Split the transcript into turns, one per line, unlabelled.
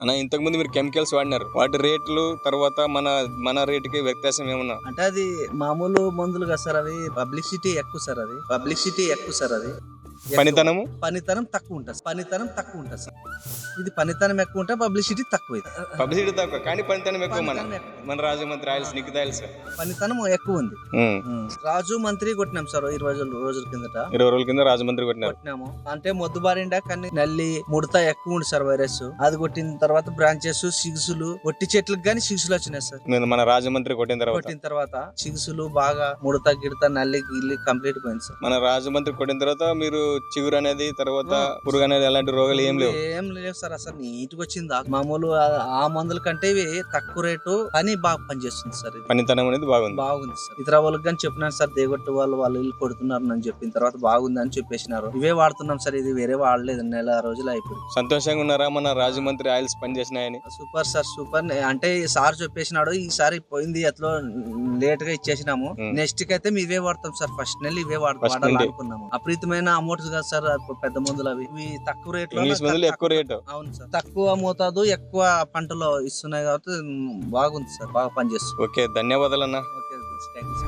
అన్న ఇంతకు ముందు మీరు కెమికల్స్ వాడినారు, వాటి రేట్లు తర్వాత మన రేటుకి వ్యత్యాసం ఏమన్నా?
అంటే అది మామూలు మందులు కదా సార్, అవి పబ్లిసిటీ ఎక్కువ సార్, ఎక్కువ. పనితనం తక్కువ ఉంటుంది, సార్. ఇది పనితనం ఎక్కువ ఉంటే పబ్లిసిటీ తక్కువ.
పబ్లిసిటీ తక్కువ కానీ పనితనం ఎక్కువ. మన రాజమండ్రి ఆయిల్స్, నిఖిత ఆయిల్స్
పనితనం ఎక్కువ ఉంది. రాజు మంత్రి కొట్టినాం సార్ 20 రోజుల కిందట.
20 రోజుల కింద రాజమండ్రి
కొట్టినాము. అంటే మొద్దు బారిండా కానీ నల్లి ముడత ఎక్కువ ఉంది సార్ వైరస్. అది కొట్టిన తర్వాత బ్రాంచెస్, సిగుసులు, ఒట్టి చెట్లకు గానీ సిగుసులు వచ్చినాయి సార్.
మన రాజమండ్రి కొట్టిన
తర్వాత సిగుసులు బాగా ముడత గిడత నల్లి గిల్లి కంప్లీట్ పోయింది సార్.
మన రాజమండ్రి కొట్టిన తర్వాత మీరు చిగురు అనేది తర్వాత పురుగు అనేది అలాంటి రోగాలు ఏం లేవు
సార్. అసలు నీట్గా వచ్చింది. మామూలు ఆ మందుల కంటే ఇవి తక్కువ రేటు అని బాగా పనిచేస్తుంది సార్.
పనితనం అనేది
బాగుంది సార్. ఇతర వాళ్ళకి కానీ చెప్పినాను సార్, దేగొట్టు వాళ్ళు ఇల్లు కొడుతున్నారు అని చెప్పిన తర్వాత బాగుంది అని చెప్పేసినారు. ఇవే వాడుతున్నాం సార్, ఇది వేరే వాడలేదు. నెల రోజులు అయిపోయింది.
సంతోషంగా ఉన్నారా మన రాజమండ్రి ఆయిల్స్ పనిచేసినాయని?
Super sir, super. అంటే సార్ చెప్పేసినాడు, ఈసారి పోయింది అట్లా లేట్ గా ఇచ్చేసినాము. నెక్స్ట్ కి అయితే ఇవే వాడతాం సార్. ఫస్ట్ నెల ఇవే వాడాలనుకున్నాము. అప్రీతమైన అమౌంట్ కాదు సార్, పెద్ద మందులు అవి. ఇవి తక్కువ రేట్ లో,
ఎక్కువ రేటు.
అవును సార్, తక్కువ మోతాదు ఎక్కువ పంటలో ఇస్తున్నాయి కాబట్టి బాగుంది సార్, బాగా పనిచేస్తుంది.
ఓకే, ధన్యవాదాలు అన్న.
Okay, thanks.